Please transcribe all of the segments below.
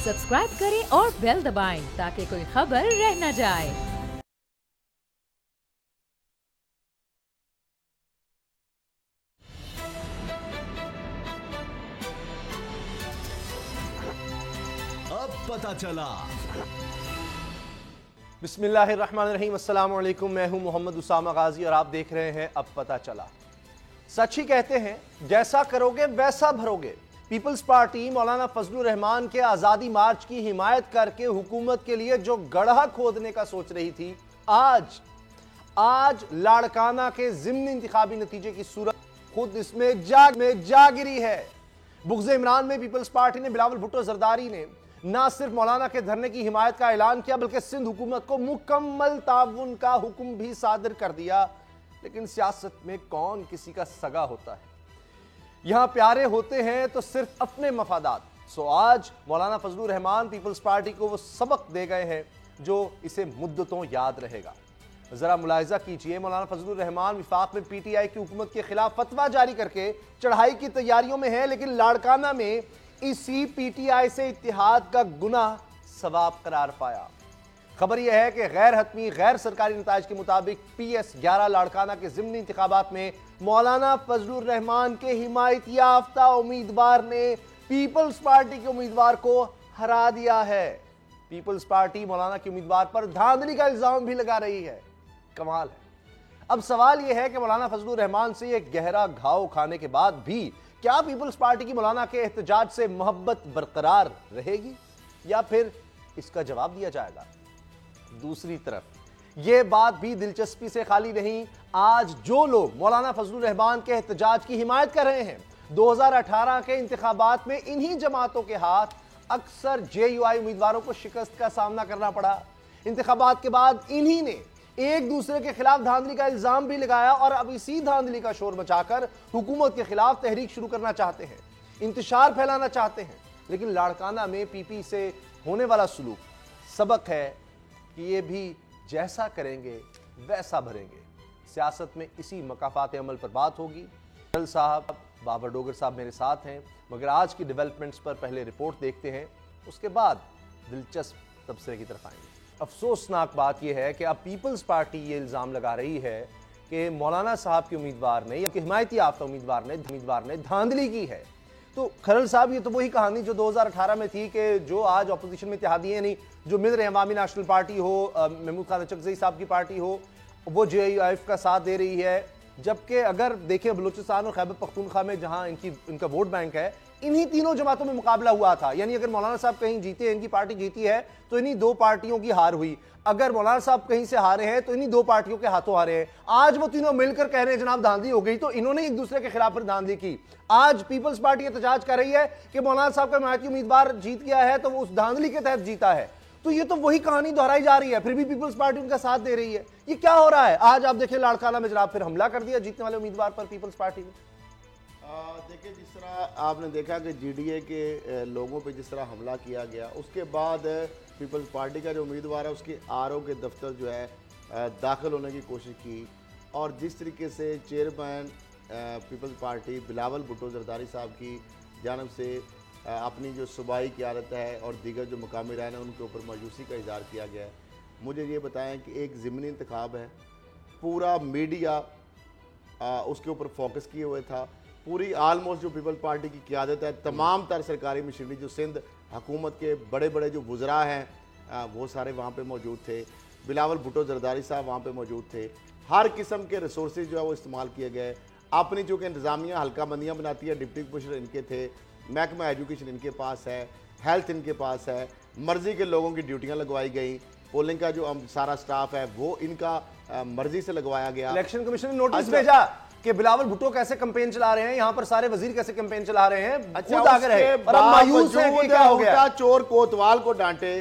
Subscribe करें और bell दबाएं ताकि कोई खबर रह न जाए। अब पता चला। बिस्मिल्लाहिर्रहमानिर्रहीम, अस्सलाम वालेकुम। मैं हूं मोहम्मद उसामा गाजी और आप देख रहे हैं अब पता चला। सच ही कहते हैं, जैसा करोगे वैसा भरोगे। पीपल्स पार्टी मौलाना फजलुर रहमान के आज़ादी मार्च की हिमायत करके हुकूमत के लिए जो गड्ढा खोदने का सोच रही थी, आज लाड़काना के ज़िम्नी इंतखाबी नतीजे की सूरत खुद इसमें जा गिरी है। बुग़्ज़ इमरान में पीपल्स पार्टी ने बिलावल भुट्टो जरदारी ने ना सिर्फ मौलाना के धरने की हिमायत का ऐलान किया, बल्कि सिंध हुकूमत को मुकम्मल ताउन का हुक्म भी सादर कर दिया। लेकिन सियासत में कौन किसी का सगा होता है? यहां प्यारे होते हैं तो सिर्फ अपने मफादात। सो आज मौलाना फजलुर रहमान पीपल्स पार्टी को वो सबक दे गए हैं जो इसे मुद्दतों याद रहेगा। जरा मुलाहिजा कीजिए, मौलाना फजलुर रहमान विफाक में पीटीआई की हुकूमत के खिलाफ फतवा जारी करके चढ़ाई की तैयारियों में है, लेकिन लाड़काना में इसी पीटीआई से इत्तिहाद का गुनाह सवाब करार पाया। खबर यह है कि गैर हतमी गैर सरकारी नताज के मुताबिक PS11 लाड़काना के ज़िमनी इंतखाबात में मौलाना फजलुर रहमान के हिमायत याफ्ता उम्मीदवार ने पीपल्स पार्टी के उम्मीदवार को हरा दिया है। पीपल्स पार्टी मौलाना के उम्मीदवार पर धांधली का इल्जाम भी लगा रही है। कमाल है। अब सवाल यह है कि मौलाना फजलुर रहमान से एक गहरा घाव खाने के बाद भी क्या पीपल्स पार्टी की मौलाना के एहतजाज से मोहब्बत बरकरार रहेगी या फिर इसका जवाब दिया जाएगा? दूसरी तरफ यह बात भी दिलचस्पी से खाली नहीं। आज जो लोग मौलाना फजलुर रहमान के एहतजाज की हिमायत कर रहे हैं, 2018 के इंतखाबात में इन्हीं जमातों के हाथ अक्सर JUI उम्मीदवारों को शिकस्त का सामना करना पड़ा। इंतखाबात के बाद इन्हीं ने एक दूसरे के खिलाफ धांधली का इल्जाम भी लगाया और अब इसी धांधली का शोर मचाकर हुकूमत के खिलाफ तहरीक शुरू करना चाहते हैं, इंतशार फैलाना चाहते हैं। लेकिन लाड़काना में PP से होने वाला सुलूक सबक है कि ये भी जैसा करेंगे वैसा भरेंगे। सियासत में इसी मकाफात अमल पर बात होगी। साहब बाबर डोगर साहब मेरे साथ हैं, मगर आज की डेवलपमेंट्स पर पहले रिपोर्ट देखते हैं, उसके बाद दिलचस्प तबसरे की तरफ आएंगे। अफसोसनाक बात यह है कि अब पीपल्स पार्टी ये इल्ज़ाम लगा रही है कि मौलाना साहब के उम्मीदवार ने या कि हिमायती याफ्ता उम्मीदवार ने धांधली की है। तो खरल साहब, ये तो वही कहानी जो 2018 में थी कि जो आज अपोजिशन में इत्तेहादी है, नहीं जो मिल रहे हैं, अवामी नेशनल पार्टी हो, महमूद खान अचकज़ई साहब की पार्टी हो, वो JUIF का साथ दे रही है। जबकि अगर देखें बलूचिस्तान और खैबर पख्तूनख्वा में जहां इनका वोट बैंक है, इन्हीं तीनों जमातों में मुकाबला हुआ था। यानी अगर मौलाना साहब कहीं जीते, इनकी पार्टी जीती है, तो इन्हीं दो पार्टियों की हार हुई। अगर मौलाना साहब कहीं से हारे हैं तो इन्हीं दो पार्टियों के हाथों हारे हैं। आज वो तीनों मिलकर कह रहे हैं जनाब धांधली हो गई, तो इन्होंने एक दूसरे के खिलाफ धांधली की। आज पीपल्स पार्टी एहतजाज कर रही है कि मौलाना साहब का हिमायती उम्मीदवार जीत गया है, तो वो उस धांधली के तहत जीता है। तो ये तो वही कहानी दोहराई जा रही है, फिर भी पीपल्स पार्टी उनका साथ दे रही है। ये क्या हो रहा है? आज आप देखिए लाड़काना में जनाब फिर हमला कर दिया जीतने वाले उम्मीदवार पर पीपल्स पार्टी ने। देखिए, जिस तरह आपने देखा कि GDA के लोगों पे जिस तरह हमला किया गया, उसके बाद पीपल्स पार्टी का जो उम्मीदवार है उसके RO के दफ्तर जो है दाखिल होने की कोशिश की, और जिस तरीके से chairman People's Party Bilawal Bhutto Zardari साहब की जानब से अपनी जो सूबाई क़यादत है और दीगर जो मकामी रहन उनके ऊपर मायूसी का इज़हार किया गया है। मुझे ये बताएं कि एक ज़िमनी इंतखाब है, पूरा मीडिया उसके ऊपर फोकस किए हुए था। पूरी आलमोस्ट जो पीपल्स पार्टी की क़यादत है, तमाम तर सरकारी मशीनरी जो सिंध हुकूमत के बड़े बड़े जो वज़रा हैं वो सारे वहाँ पे मौजूद थे। बिलावल भुट्टो जरदारी साहब वहाँ पे मौजूद थे। हर किस्म के रिसोर्सेज जो है वो इस्तेमाल किए गए। अपनी चूँकि इंतज़ामिया हल्का बंदियाँ बनाती है, डिप्टी कमिश्नर इनके थे, महकमा एजुकेशन इनके पास है, हेल्थ इनके पास है, मर्ज़ी के लोगों की ड्यूटियाँ लगवाई गई, पोलिंग का जो सारा स्टाफ है वो इनका मर्ज़ी से लगवाया गया। इलेक्शन कमीशन ने नोटिस भेजा कि बिलावल भुट्टो कैसे कैंपेन चला रहे हैं, यहाँ पर सारे वजीर कैसे कैंपेन चला रहे हैं। अच्छा, खुद आगे रहे और अब मायूस है कि क्या हो गया। चोर कोतवाल को डांटे।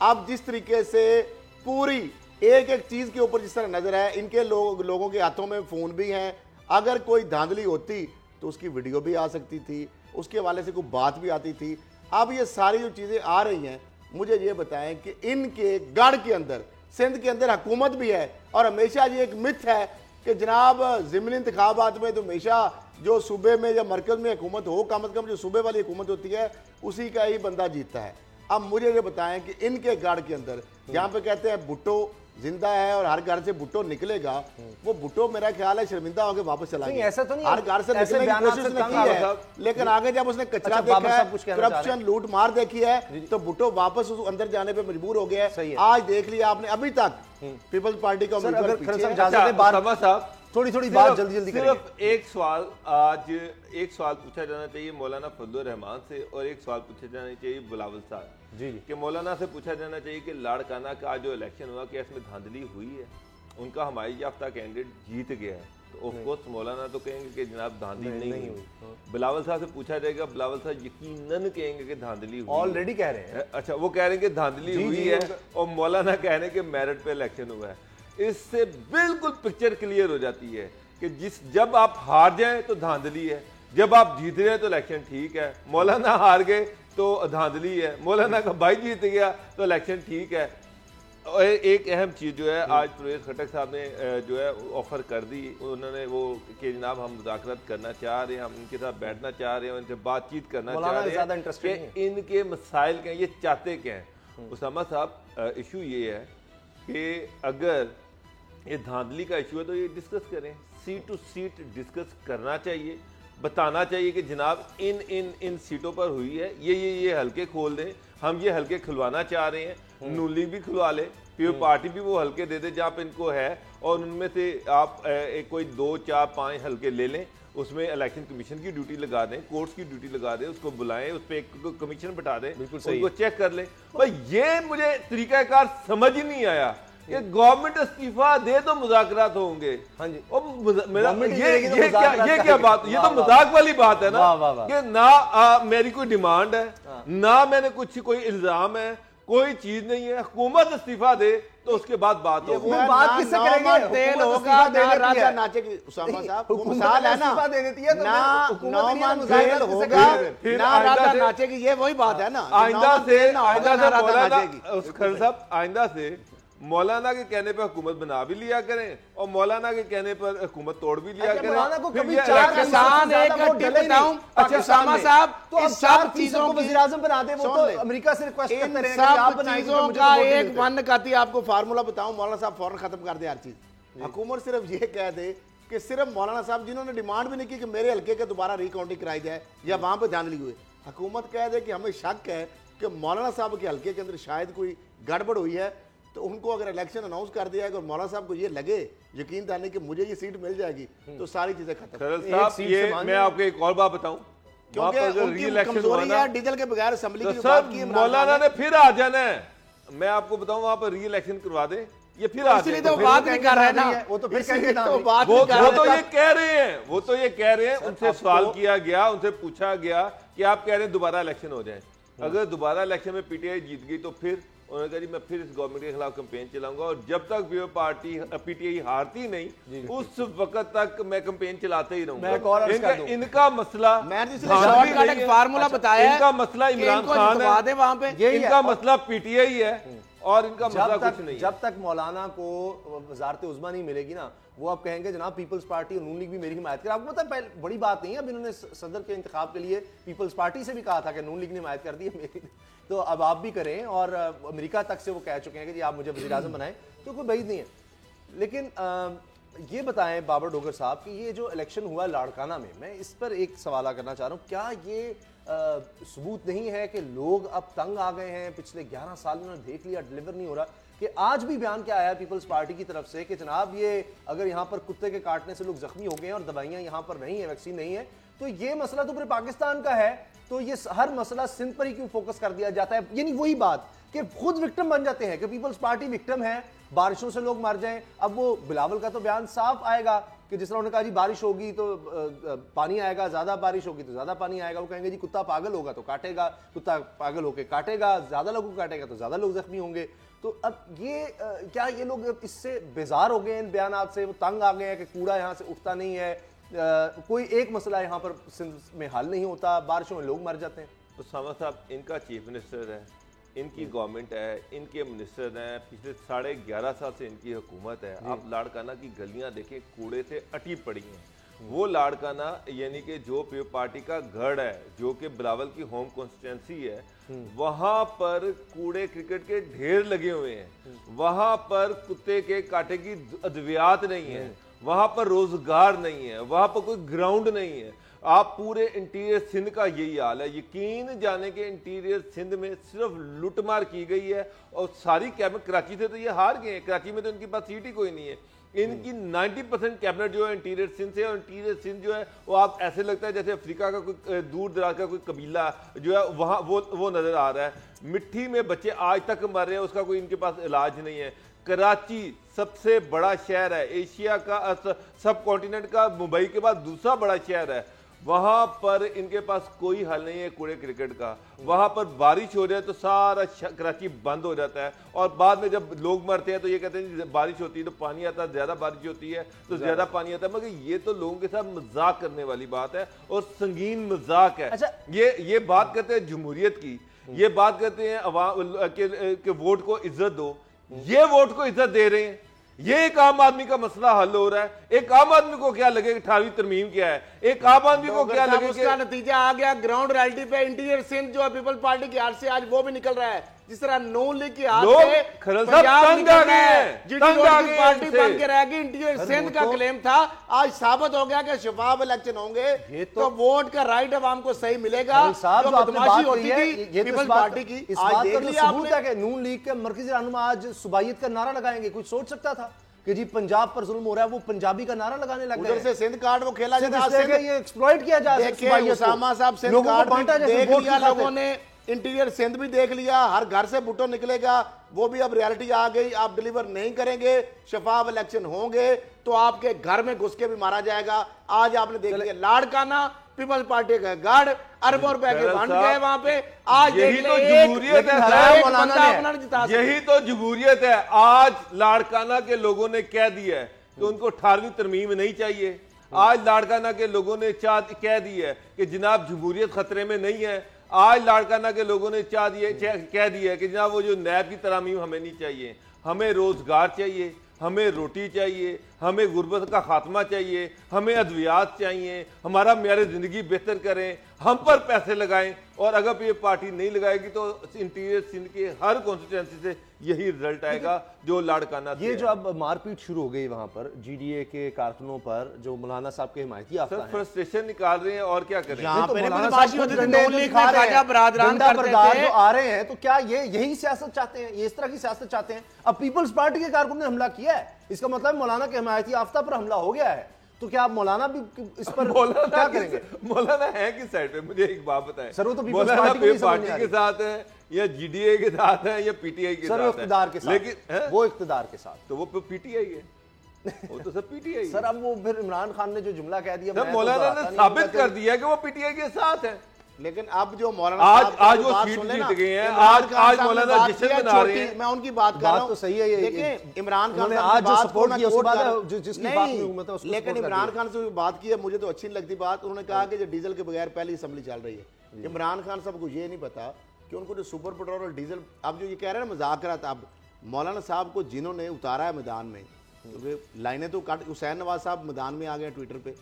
अब जिस तरीके से पूरी एक एक चीज के ऊपर जिस तरह नजर है, इनके लोगों के हाथों में फोन भी हैं। अगर कोई धांधली होती तो उसकी वीडियो भी आ सकती थी, उसके हवाले से कोई बात भी आती थी। अब ये सारी जो चीजें आ रही हैं, मुझे ये बताएं कि इनके गढ़ के अंदर, सिंध के अंदर हुकूमत भी है, और हमेशा ये एक मिथ है कि जनाब ज़िमनी इंतखाबात में तो हमेशा जो सूबे में या मरकज़ में हुकूमत हो, कम अज़ कम जो सूबे वाली हुकूमत होती है उसी का ही बंदा जीतता है। अब मुझे ये बताएं कि इनके गढ़ के अंदर जहाँ पे कहते हैं भुट्टो जिंदा है और हर घर से भुट्टो निकलेगा, वो भुट्टो मेरा ख्याल है शर्मिंदा होकर वापस चला गया। ऐसा तो नहीं, हर घर से ऐसे निकलने की कोशिश बयानात से की है, लेकिन आगे जब उसने कचरा देखा है, करप्शन, लूट मार देखी है, तो भुट्टो वापस उस अंदर जाने पे मजबूर हो गया है। आज देख लिया आपने, अभी तक पीपल्स पार्टी का थोड़ी बात जल्दी सिर्फ एक सवाल, आज एक सवाल पूछा जाना चाहिए मौलाना फजलुर रहमान से और एक सवाल पूछा जाना चाहिए बिलावल साहब जी कि मौलाना से पूछा जाना चाहिए कि लाड़काना का जो इलेक्शन हुआ क्या इसमें धांधली हुई है? उनका हमारी याफ्ता कैंडिडेट जीत गया है, तो ऑफ कोर्स मौलाना तो कहेंगे कि जनाब धांधली नहीं हुई। बिलावल साहब से पूछा जाएगा, बिलावल साहब यकीनन कहेंगे कि धांधली हुई, ऑलरेडी कह रहे हैं। अच्छा, वो कह रहे हैं कि धांधली हुई है और मौलाना कह रहे हैं कि मेरिट पे इलेक्शन हुआ है। इससे बिल्कुल पिक्चर क्लियर हो जाती है कि जब आप हार जाएं तो धांधली है, जब आप जीत रहे हैं तो इलेक्शन ठीक है। मौलाना हार गए तो धांधली है, मौलाना का भाई जीत गया तो इलेक्शन ठीक है। और एक अहम चीज जो है आज परवेज खटक साहब ने जो है ऑफर कर दी, उन्होंने वो कि जनाब हम मुज़ाकरत करना चाह रहे हैं, हम इनके साथ बैठना चाह रहे हैं, उनसे बातचीत करना चाह रहे हैं कि इनके मसाइल क्या, ये चाहते क्या हैं। उसामा साहब, इशू ये है कि अगर ये धांधली का इशू है तो ये डिस्कस करें, सीट टू सीट डिस्कस करना चाहिए, बताना चाहिए कि जनाब इन इन इन सीटों पर हुई है, ये हल्के खोल दें, हम ये हल्के खुलवाना चाह रहे हैं। नून लीग भी खुलवा ले, पीपल्स पार्टी भी वो हल्के दे दे जहाँ पे इनको है, और उनमें से आप कोई 2, 4, 5 हल्के ले लें, उसमें इलेक्शन कमीशन की ड्यूटी लगा दें, कोर्ट्स की ड्यूटी लगा दें, उसको बुलाएं, उस पर एक कमीशन बैठा दें, उनको चेक कर लें। भाई ये मुझे तरीकाकार समझ ही नहीं आया कि गवर्नमेंट इस्तीफा दे तो मुज़ाकरात होंगे। हाँ जी, और मेरा ये क्या बात, ये तो मजाक वाली बात है ना कि ना मेरी कोई डिमांड है, ना मैंने कोई इल्जाम है, कोई चीज नहीं है, हुकूमत इस्तीफा दे तो उसके बाद बात होगी। बात किससे करेंगे? तेल होगा ना राजा नाचेगी। उसामा साहब मिसाल है ना, दे देती है, ना नौमान तेल होगा ना राजा नाचेगी, ये वही बात है ना। आइंदा से आइंदा से मौलाना के कहने पर हुकूमत बना भी लिया करें और मौलाना के कहने पर हुकूमत तोड़ भी लिया करें। मौलाना को कभी किसान एक बताऊं, अच्छा उसामा साहब, तो सब चीजों को वज़ीर आज़म बना दे, वो तो अमेरिका से रिक्वेस्ट करते रहे कि आप बनाइए। चीजों का एक वन कहती आपको फार्मूला बताऊं, मौलाना साहब फौरन खत्म कर दे हर चीज। हुकूमत सिर्फ ये कह दे कि सिर्फ मौलाना साहब जिन्होंने डिमांड भी नहीं की कि मेरे हल्के के दोबारा रिकाउंटिंग कराई जाए या वहां पर धांधली हुई, हुकूमत कह दे कि हमें शक है कि मौलाना साहब के हल्के के अंदर शायद कोई गड़बड़ हुई है, तो उनको अगर इलेक्शन अनाउंस कर दिया है और मौलाना साहब को ये लगे यकीन था नहीं कि मुझे ये सीट मिल जाएगी, तो सारी चीजें खत्म। ये मैं आपको एक और बात बताऊं, क्योंकि उनकी कमजोरी है डीजल के बगैर असेंबली की बात की मौलाना ने फिर आ जाना है। मैं आपको बताऊं वहां पर री इलेक्शन करवा दे, ये फिर आ इसलिए तो बात नहीं कर रहे ना, वो तो फिर कहेंगे ना, वो तो ये कह रहे हैं, उनसे सवाल किया गया, उनसे पूछा गया कि आप कह रहे हैं दोबारा इलेक्शन हो जाए, अगर दोबारा इलेक्शन में पीटीआई जीत गई तो फिर उन्होंने कहा जी मैं फिर इस गवर्नमेंट के खिलाफ कैंपेन चलाऊंगा, और जब तक भी पार्टी पीटीआई हारती नहीं उस वक्त तक मैं कैंपेन चलाते ही रहूंगा। इनका मसला फार्मूला बताया, इनका मसला इमरान खान है, वहां पे इनका मसला पीटीआई है और इनका मसला कुछ नहीं। जब तक मौलाना को वजारत उज़्मा नहीं मिलेगी ना, वो आप कहेंगे जनाब पीपल्स पार्टी और नून लीग भी मेरी हिमायत करे। आपको पता है बड़ी बात नहीं है, अब इन्होंने सदर के इंतखाब के लिए पीपल्स पार्टी से भी कहा था कि नून लीग ने हिमायत कर दी है मेरी, तो अब आप भी करें, और अमेरिका तक से वो कह चुके हैं कि जी आप मुझे वज़ीर आज़म बनाएं, तो कोई बईद नहीं है। लेकिन ये बताएं बाबर डोगर साहब कि ये जो इलेक्शन हुआ लाड़काना में, मैं इस पर एक सवाल करना चाह रहा हूँ, क्या ये सबूत नहीं है कि लोग अब तंग आ गए हैं? पिछले 11 साल में उन्होंने देख लिया डिलीवर नहीं हो रहा, कि आज भी बयान क्या आया है पीपल्स पार्टी की तरफ से कि जनाब ये अगर यहाँ पर कुत्ते के काटने से लोग जख्मी हो गए हैं और दवाइयाँ यहाँ पर नहीं है, वैक्सीन नहीं है, तो ये मसला तो पूरे पाकिस्तान का है, तो ये हर मसला सिंध पर ही क्यों फोकस कर दिया जाता है? यानी वही बात कि खुद विक्टिम बन जाते हैं कि पीपल्स पार्टी विक्टिम है, बारिशों से लोग मर जाएं। अब वो बिलावल का तो बयान साफ आएगा कि जिस तरह उन्होंने कहा जी बारिश होगी तो पानी आएगा, ज्यादा बारिश होगी तो ज्यादा पानी आएगा, वो कहेंगे जी कुत्ता पागल होगा तो काटेगा, कुत्ता पागल होकर काटेगा, ज्यादा लोगों को काटेगा तो ज्यादा लोग जख्मी होंगे। तो अब ये क्या ये लोग इससे बेजार हो गए इन बयानात से, वो तंग आ गए हैं कि कूड़ा यहाँ से उठता नहीं है, कोई एक मसला यहाँ पर सिंध में हल नहीं होता, बारिशों में लोग मर जाते हैं? तो सामा साहब, इनका चीफ मिनिस्टर है, इनकी गवर्नमेंट है, इनके मिनिस्टर हैं, पिछले 11.5 साल से इनकी हुकूमत है। आप लाड़काना की गलियां देखें, कूड़े से अटी पड़ी हैं, वो लाड़काना यानी कि जो पीपल्स पार्टी का गढ़ है, जो कि बिलावल की होम कॉन्स्टिट्यूंसी है, वहां पर कूड़े क्रिकेट के ढेर लगे हुए हैं, वहां पर कुत्ते के कांटे की अद्वियात नहीं है, वहां पर रोजगार नहीं है, वहां पर कोई ग्राउंड नहीं है। आप पूरे इंटीरियर सिंध का यही हाल है। यकीन जाने के इंटीरियर सिंध में सिर्फ लुटमार की गई है और सारी कैबिनेट, कराची से तो ये हार गए हैं, कराची में तो इनके पास सीट ही कोई नहीं है। इनकी 90% कैबिनेट जो है इंटीरियर सिंध से, और इंटीरियर सिंध जो है वो आप ऐसे लगता है जैसे अफ्रीका का कोई दूर दराज का कोई कबीला जो है वहाँ वो नजर आ रहा है। मिट्टी में बच्चे आज तक मर रहे हैं, उसका कोई इनके पास इलाज नहीं है। कराची सबसे बड़ा शहर है, एशिया का सब कॉन्टिनेंट का मुंबई के बाद दूसरा बड़ा शहर है, वहां पर इनके पास कोई हल नहीं है कूड़े क्रिकेट का। वहां पर बारिश हो जाए तो सारा कराची बंद हो जाता है, और बाद में जब लोग मरते हैं तो ये कहते हैं बारिश होती है तो पानी आता है, ज्यादा बारिश होती है तो ज्यादा पानी आता है। मगर ये तो लोगों के साथ मजाक करने वाली बात है, और संगीन मजाक है। अच्छा, ये बात करते हैं जमहूरियत की, ये बात करते हैं अवाम के वोट को इज्जत दो, ये वोट को इज्जत दे रहे हैं। ये एक आम आदमी का मसला हल हो रहा है। एक आम आदमी को क्या लगे 18वीं तरमीम क्या है, एक आम आदमी को क्या लगे उसका नतीजा आ गया ग्राउंड रियलिटी पे। इंटीरियर सिंध जो है पीपल्स पार्टी की हाथ से आज वो भी निकल रहा है, जिस तरह नून लीग की हाथ से खरल साहब तंग आ गए हैं, पार्टी बन के रहेगी। इंटीरियर सिंध का क्लेम था, आज साबित हो गया कि शफाफ इलेक्शन होंगे तो वोट का राइट अवाम को सही मिलेगा। जो बदमाशी होती थी पीपल्स पार्टी की, आज देख लिया आपने। नून लीग के मरकजी रहनुमा आज सुबाइयत का नारा लगाएंगे, कुछ सोच सकता था कि जी पंजाब पर जुल्म हो रहा है, वो पंजाबी का नारा लगाने लग गए। उधर से सिंध कार्ड वो खेला जाता है, ये एक्सप्लॉइट किया जा रहा है। उसामा साहब सिंध कार्ड देख लिया लोगों ने, इंटीरियर सिंध भी देख लिया, हर घर से भुट्टो निकलेगा, वो भी अब रियलिटी आ गई। आप डिलीवर नहीं करेंगे, शफाफ इलेक्शन होंगे तो आपके घर में घुस के भी मारा जाएगा। आज आपने देख लिया लाड़काना पीपल्स पार्टी का गढ़, अरबों रुपए के बन गए वहां पे। आज यही तो जमहूरियत है, यही तो जमहूरियत है। आज लाड़काना के लोगों ने कह दिया है कि उनको 18वीं तरमीम नहीं चाहिए। आज लाड़काना के लोगों ने कह दी है कि जनाब जमहूरियत खतरे में नहीं है। आज लाड़काना के लोगों ने कह दिया है कि जनाब वो जो नैब की तरमीम हमें नहीं चाहिए, हमें रोजगार चाहिए, हमें रोटी चाहिए, हमें गुर्बत का खात्मा चाहिए, हमें अद्वियात चाहिए, हमारा मेयार जिंदगी बेहतर करें, हम पर पैसे लगाएं। और अगर ये पार्टी नहीं लगाएगी तो इंटीरियर सिंध के हर कॉन्स्टिट्यूंसी से यही रिजल्ट आएगा जो लाड़काना। ये जो अब मारपीट शुरू हो गई वहां पर जीडीए के कारकुनों पर, जो मौलाना साहब के हिमायती सर फ्रस्ट्रेशन निकाल रहे हैं और क्या करें। जो आ रहे हैं तो क्या ये यही सियासत चाहते हैं, ये इस तरह की सियासत चाहते हैं? अब पीपल्स पार्टी के कारकुन ने हमला किया है, इसका मतलब मौलाना के हिमायती याफ्ता पर हमला हो गया है, तो क्या आप मौलाना भी इस पर क्या करेंगे? मौलाना है किस साइड पे, मुझे एक बात बताएं। सर वो तो मौलाना पार्टी के साथ है या जीडीए के साथ है या पीटीआई के साथ है? इख्तिदार के साथ, लेकिन वो इख्तिदार के साथ तो वो पीटीआई है, वो तो सब पीटीआई। सर अब वो फिर इमरान खान ने जो जुमला कह दिया, मौलाना ने साबित कर दिया कि वो पीटीआई के साथ है। लेकिन अब जो मौलाना आज वो सीट जीत गए हैं, आज मौलाना जश्न मना रहे हैं। मैं उनकी बात कर रहा हूं, तो सही है। देखिए इमरान खान आज जो सपोर्ट किया उसके बाद जिसकी बात नहीं, लेकिन इमरान खान से बात की है, मुझे तो अच्छी नहीं लगती बात। उन्होंने कहा कि जो डीजल के बगैर पहली असेंबली चल रही है। इमरान खान साहब को ये नहीं पता कि उनको जो सुपर पेट्रोल और डीजल, अब जो ये कह रहे हैं मुज़ाकरात, अब मौलाना साहब को जिन्होंने उतारा है मैदान में, तो लाइनें तो काट। हुसैन नवाज साहब मैदान में आ गए ट्विटर पे,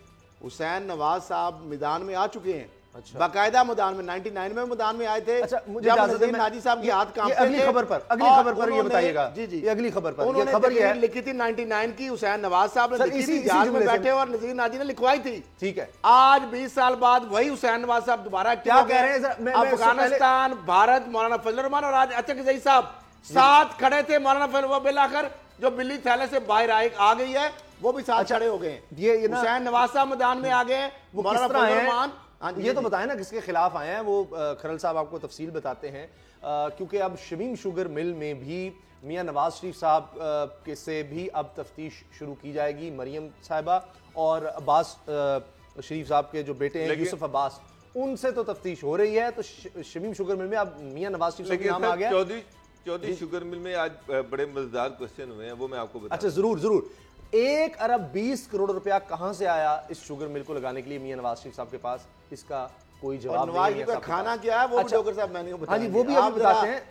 हुसैन नवाज साहब मैदान में आ चुके हैं। अच्छा। बाकायदा मैदान में 99 में मैदान में आए थे। अच्छा, मुझे नाजी साहब की हाथ कांपते थे। अगली खबर पर ये बताइएगा। जी जी, अगली खबर पर उन्होंने खबर ये लिखी थी 99 की, हुसैन नवाज साहब ने लिखी थी, जहाज में बैठे और नजीर नाजी ने लिखवाई थी। ठीक है, आज 20 साल बाद वही हुसैन नवाज साहब दोबारा क्या कह रहे हैं? अफगानिस्तान, भारत, मौलाना फजल रहमान और आज अचक जई साहब साथ खड़े थे। मौलाना फजल, वो बिलाखिर जो बिल्ली थैले से बाहर आ गई है, वो भी साथ खड़े हो गए। ये हुसैन नवाज साहब मैदान में आ गए, मौलाना फजल रहमान। ये तो बताएं ना किसके खिलाफ आए हैं, वो खरल साहब आपको तफसील बताते हैं। क्योंकि अब शमीम शुगर मिल में भी मियां नवाज शरीफ साहब के से भी अब तफ्तीश शुरू की जाएगी। मरियम साहिबा और अब्बास शरीफ साहब के जो बेटे हैं यूसुफ अब्बास, उनसे तो तफ्तीश हो रही है। तो शमीम शुगर मिल में अब मियां नवाज शरीफ साहब का नाम आ गया। चौधरी शुगर मिल में आज बड़े मजेदार क्वेश्चन हुए हैं, वो मैं आपको बताऊं। अच्छा, जरूर। 1 अरब 20 करोड़ रुपया कहां से आया इस शुगर मिल को लगाने के लिए मियां नवाज शरीफ साहब के पास? इसका कोई जवाब नहीं है। खाना क्या है वो भी डॉक्टर साहब मैंने बताया। हाँ जी, वो भी आप बताते हैं।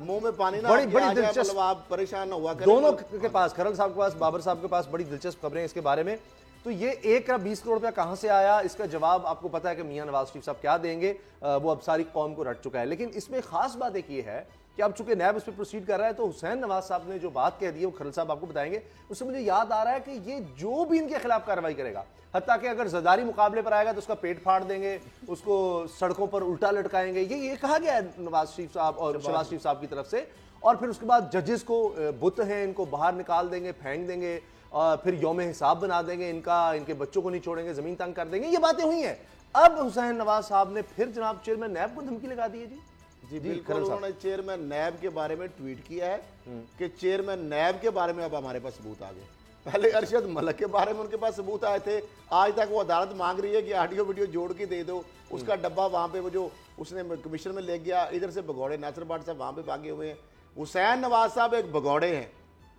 मुंह में पानी ना बड़ी दिलचस्प, आप परेशान हुआ दोनों के पास, खरल साहब के पास, बाबर साहब के पास बड़ी दिलचस्प खबरें इसके बारे में। तो ये 1 अरब 20 करोड़ रुपया कहां से आया, इसका जवाब आपको पता है कि मियां नवाज शरीफ साहब क्या देंगे, वो अब सारी कौम को रट चुका है। लेकिन इसमें खास बात एक ये है कि अब चूंकि नैब उस पर प्रोसीड कर रहा है, तो हुसैन नवाज साहब ने जो बात कह दी है वो खरल साहब आपको बताएंगे, उससे मुझे याद आ रहा है कि ये जो भी इनके खिलाफ कार्रवाई करेगा, हत्ता कि अगर जरदारी मुकाबले पर आएगा तो उसका पेट फाड़ देंगे, उसको सड़कों पर उल्टा लटकाएंगे, ये कहा गया है नवाज शरीफ साहब और शहबाज शरीफ साहब की तरफ से। और फिर उसके बाद जजेस को बुत हैं इनको बाहर निकाल देंगे, फेंक देंगे, और फिर यौम हिसाब बना देंगे इनके बच्चों को नहीं छोड़ेंगे, जमीन तंग कर देंगे, ये बातें हुई हैं। अब हुसैन नवाज साहब ने फिर जनाब चेयरमैन नैब को धमकी लगा दी है। जी बिल्कुल, उन्होंने चेयरमैन नैब के बारे में ट्वीट किया है कि चेयरमैन नैब के बारे में अब हमारे पास सबूत आ गए। पहले अरशद मलिक के बारे में उनके पास सबूत आए थे, आज तक वो अदालत मांग रही है कि ऑडियो वीडियो जोड़ के दे दो, उसका डब्बा वहां पे वो जो उसने कमीशन में ले गया, इधर से भगौड़े नासिर भट्ट साहब वहां पे भागे हुए हैं। हुसैन नवाज साहब एक भगौड़े हैं,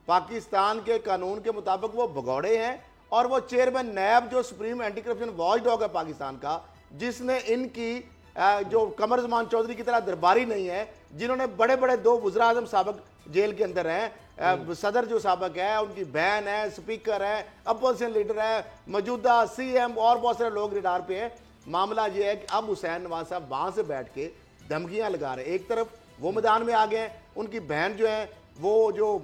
पाकिस्तान के कानून के मुताबिक वो भगौड़े हैं, और वो चेयरमैन नैब जो supreme anti corruption watch dog है पाकिस्तान का, जिसने इनकी जो कमर जमान चौधरी की तरह दरबारी नहीं है, जिन्होंने बड़े बड़े 2 वज़ीर आज़म साबिक जेल के अंदर हैं, सदर जो साबिक है, उनकी बहन है, स्पीकर है, अपोजिशन लीडर है, मौजूदा सीएम और बहुत सारे लोग रिडार पे हैं। मामला ये है कि अब हुसैन नवाज साहब वहां से बैठ के धमकियां लगा रहे हैं। एक तरफ वो मैदान में आ गए हैं, उनकी बहन जो है वो जो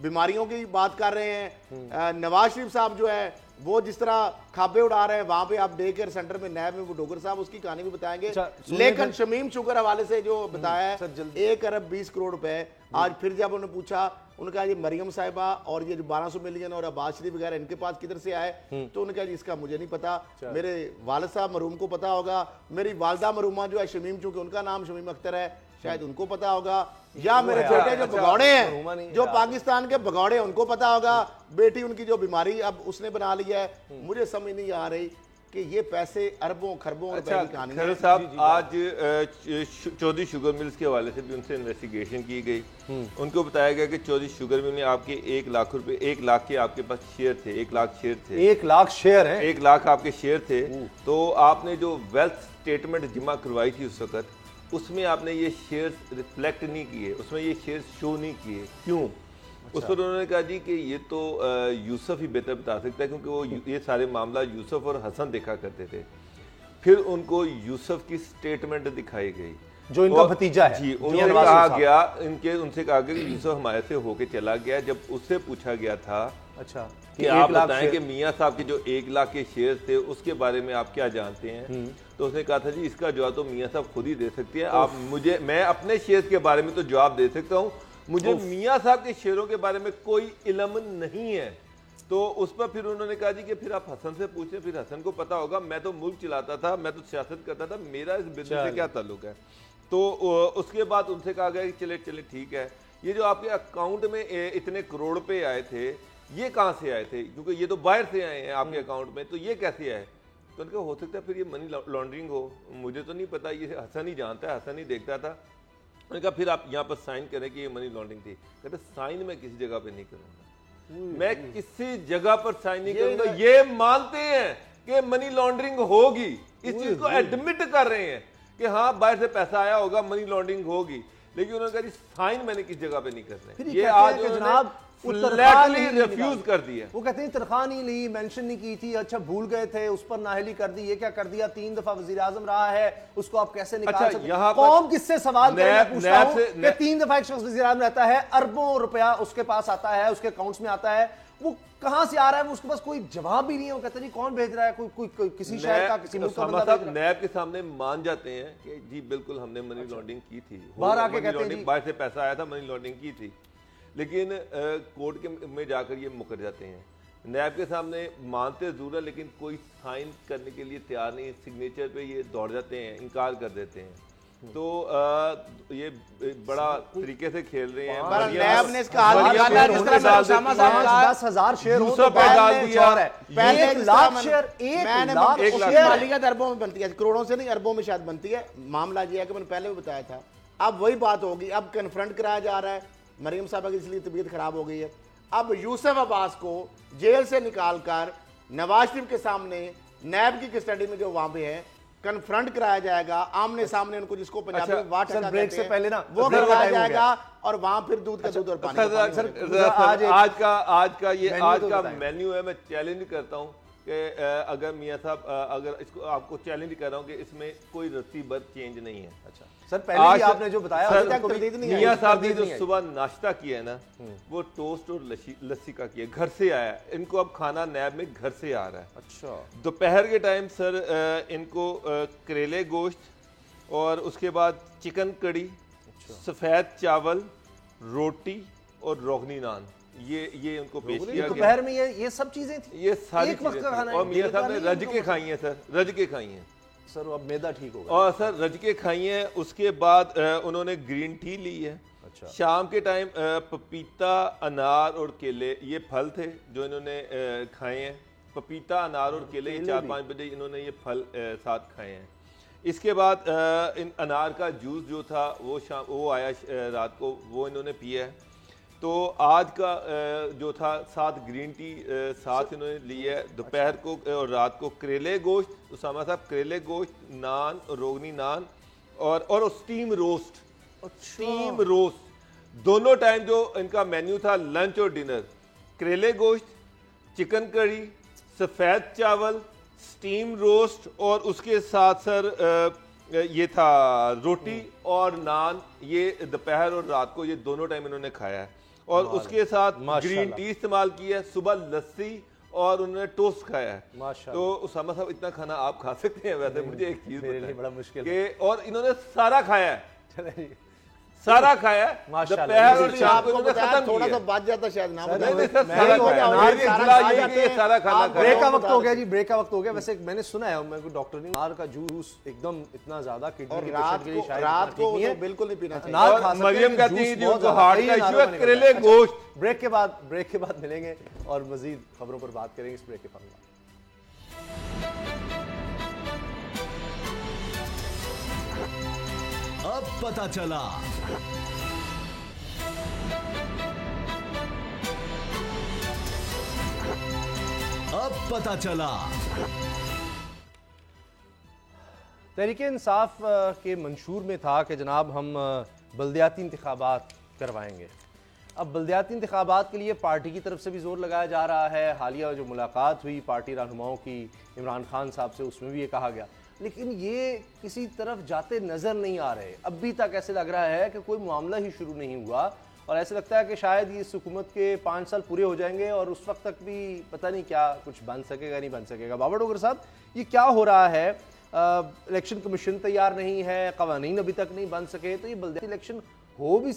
बीमारियों की बात कर रहे हैं, नवाज शरीफ साहब जो है वो जिस तरह खाबे उड़ा रहे हैं, वहां पे आप डे केयर सेंटर में नैब में वो डोगर साहब उसकी कहानी भी बताएंगे। लेकिन शमीम शुगर हवाले से जो बताया है 1 अरब 20 करोड़ रुपए, आज फिर जब उन्होंने पूछा, उनका ये मरियम साहिबा और ये जो 1200 मिलियन और अब्बास शरीफ वगैरह इनके पास किधर से आए, तो उन्होंने कहा जी इसका मुझे नहीं पता, मेरे वालिद साहब मरूम को पता होगा, मेरी वालदा मरूमा जो है शमीम, चूंकि उनका नाम शमीम अख्तर है, शायद उनको पता होगा, या मेरे बेटे जो भगौड़े हैं, जो पाकिस्तान के भगौड़े हैं, उनको पता होगा, बेटी उनकी जो बीमारी अब उसने बना लिया है। मुझे समझ नहीं आ रही कि ये पैसे अरबों खरबों रुपए की कहानी है। साहब आज चौधरी शुगर मिल्स के हवाले से भी उनसे इन्वेस्टिगेशन की गई, उनको बताया गया कि चौधरी शुगर मिल में आपके 1 लाख रुपए, 1 लाख के आपके पास शेयर थे, 1 लाख शेयर थे, 1 लाख शेयर है, 1 लाख आपके शेयर थे। तो आपने जो वेल्थ स्टेटमेंट जमा करवाई थी उस वक्त, उसमें आपने ये शेयर्स रिफ्लेक्ट नहीं किए, उसमें ये शेयर्स शो नहीं किए। क्यों? उस पर उन्होंने कहा जी कि ये तो यूसुफ ही बेहतर बता सकता है, क्योंकि वो ये सारे मामला यूसुफ और हसन देखा करते थे। फिर उनको यूसुफ की स्टेटमेंट दिखाई गई, जो इनका भतीजा है जी, उन्हें कहा गया, उनसे कहा गया कि यूसुफ हमारे से होके चला गया। जब उससे पूछा गया था अच्छा कि आप बताएं कि मियां साहब के जो 1 लाख के शेयर थे उसके बारे में आप क्या जानते हैं, तो उसने कहा था जी इसका जवाब तो मियां साहब खुद ही दे सकती है, आप मुझे, मैं अपने शेयर के बारे में तो जवाब दे सकता हूँ, मुझे मियां साहब के शेयरों के बारे में कोई इल्म नहीं है। तो उस पर फिर उन्होंने कहा जी कि फिर आप हसन से पूछें, फिर हसन को पता होगा, मैं तो मुल्क चलाता था, मैं तो सियासत करता था, मेरा इस बिजनेस से क्या ताल्लुक है। तो उसके बाद उनसे कहा गया कि चले चले ठीक है, ये जो आपके अकाउंट में इतने करोड़ पे आए थे, ये कहाँ से आए थे, क्योंकि ये तो बाहर से आए हैं आपके अकाउंट में, तो ये कैसे आए। तो उनका हो सकता है फिर ये मनी लॉन्ड्रिंग हो, मुझे तो नहीं पता, ये हसन ही जानता है, हसन ही देखता था। उन्होंने कहा फिर आप यहाँ पर साइन करें कि ये मनी लॉन्ड्रिंग थी। कहते साइन मैं किसी जगह पे नहीं करूंगा, मैं किसी जगह पर साइन नहीं करूंगा। ये मानते हैं कि मनी लॉन्ड्रिंग होगी, इस चीज को एडमिट कर रहे हैं कि हाँ बाहर से पैसा आया होगा, मनी लॉन्ड्रिंग होगी, लेकिन उन्होंने कहा साइन मैंने किस जगह पे नहीं कर रहे। ये आज जनाब रिफ्यूज कर दिया। वो कहते हैं तनख्वाह नहीं ली, मेंशन नहीं की थी, अच्छा भूल गए थे, उस पर नाहली कर दी, ये क्या कर दिया, 3 दफा वजीर आजम रहा है, उसको आप कैसे निकाल सकते हैं? कौम किससे सवाल पूछता हूं कि 3 दफा एक शख्स वजीर आजम रहता है, अरबों रुपया उसके पास आता है, उसके अकाउंट्स में आता है, वो कहां से आ रहा है, उसके पास कोई जवाब भी नहीं है। वो कहते हैं कौन भेज रहा है, कोई किसी शहर का, किसी मुल्क का बंदा भेज रहा है। नैब के सामने मान जाते हैं कि जी बिल्कुल हमने मनी लॉन्ड्रिंग की थी, बाहर आके कहते हैं बाहर से पैसा आया था, मनी लॉन्ड्रिंग की थी, लेकिन कोर्ट के में जाकर ये मुकर जाते हैं। नैब के सामने मानते जरूर है, लेकिन कोई साइन करने के लिए तैयार नहीं, सिग्नेचर पे ये दौड़ जाते हैं, इनकार कर देते हैं। तो ये बड़ा तरीके से खेल रहे हैं। नैब ने इसका हाल किया, जिस तरह से उसामा साहब का 10,000 शेयर हो तो डाल दिया है, पहले 1 लाख शेयर, 1 लाख शेयर मालिकत अरबों में बनती है, करोड़ों से नहीं, अरबों में शायद बनती है। मामला ये है कि मैंने पहले भी बताया था, अब वही बात होगी, अब कन्फ्रंट कराया जा रहा है। मरियम साहबा की इसलिए तबीयत खराब हो गई है। अब यूसुफ अब्बास को जेल से निकालकर नवाज शरीफ के सामने नैब की कस्टडी में जो वहां पे है, कन्फ्रंट कराया जाएगा, आमने सामने उनको, जिसको पंजाबी में वाट सर, ब्रेक से पहले ना वो जरा कराया टाइम हो जाएगा और वहां फिर दूध का दूध और पानी का पानी। आज का मेन्यू है। मैं चैलेंज करता हूं कि अगर मियां साहब, अगर इसको आपको चैलेंज कर रहा हूं कि इसमें कोई रत्ती भर चेंज नहीं है। अच्छा सर, पहले भी आपने जो बताया मियां साहब ने जो सुबह नाश्ता किया है ना, वो टोस्ट और लस्सी का किया, घर से आया है। इनको अब खाना नैब में घर से आ रहा है। अच्छा, दोपहर के टाइम सर इनको करेले गोश्त और उसके बाद चिकन कड़ी, सफेद चावल, रोटी और रोगनी नान, ये उनको पेश किया गया। दोपहर में ये सब चीजें थी, ये सारी एक वक्त का खाना है। और मियां साहब ने रज के खाई हैं सर, रज के खाई हैं सर, अब मैदा ठीक होगा। और सर रज के खाई हैं। उसके बाद उन्होंने ग्रीन टी ली है। अच्छा, शाम के टाइम पपीता, अनार और केले, ये फल थे जो इन्होंने खाए हैं। पपीता, अनार और केले, ये 4-5 बजे इन्होंने ये फल साथ खाए हैं। इसके बाद इन अनार का जूस जो था वो आया रात को, वो इन्होंने पिया है। तो आज का जो था साथ ग्रीन टी साथ इन्होंने लिया है। दोपहर को और रात को करेले गोश्त, उसामा साहब करेले गोश्त, नान, रोगनी नान और स्टीम रोस्ट। स्टीम रोस्ट दोनों टाइम जो इनका मेन्यू था, लंच और डिनर, करेले गोश्त, चिकन कड़ी, सफ़ेद चावल, स्टीम रोस्ट और उसके साथ सर ये था रोटी और नान। ये दोपहर और रात को ये दोनों टाइम इन्होंने खाया है। और उसके साथ ग्रीन टी इस्तेमाल किया है, सुबह लस्सी और उन्होंने टोस्ट खाया है। तो उसामा साहब इतना खाना आप खा सकते हैं? वैसे मुझे एक चीज मेरे लिए बड़ा मुश्किल है और इन्होंने सारा खाया है, सारा खाया है। दोपहर और शाम को खत्म, थोड़ा सा बच जाता शायद ना। सारा खाना। ब्रेक का वक्त हो गया जी, ब्रेक का वक्त हो गया। वैसे मैंने सुना है, मेरे को डॉक्टर ने अनार का जूस एकदम इतना ज्यादा किडनी की पेशेंट के लिए शायद रात को बिल्कुल नहीं पीना चाहिए। अनार खा सकते हैं, मरियम कहती है जूस जो हार्ट का इशू है, करेले गोश्त। ब्रेक के बाद मिलेंगे और मजीद खबरों पर बात करेंगे इस ब्रेक के फौरन बाद। अब पता चला। अब पता चला। तहरीक इंसाफ के मंशूर में था कि जनाब हम बल्दियाती इंतखाबात करवाएंगे। अब बल्दियाती इंतखाबात के लिए पार्टी की तरफ से भी जोर लगाया जा रहा है। हालिया जो मुलाकात हुई पार्टी रहनुमाओं की इमरान खान साहब से, उसमें भी ये कहा गया, लेकिन ये किसी तरफ जाते नज़र नहीं आ रहे। अभी तक ऐसे लग रहा है कि कोई मामला ही शुरू नहीं हुआ और ऐसे लगता है कि शायद ये इस हुकूमत के 5 साल पूरे हो जाएंगे और उस वक्त तक भी पता नहीं क्या कुछ बन सकेगा नहीं बन सकेगा। बाबर डोगर साहब, ये क्या हो रहा है? इलेक्शन कमीशन तैयार नहीं है, कवानीन अभी तक नहीं बन सके, तो ये बल्दियाती इलेक्शन हो भी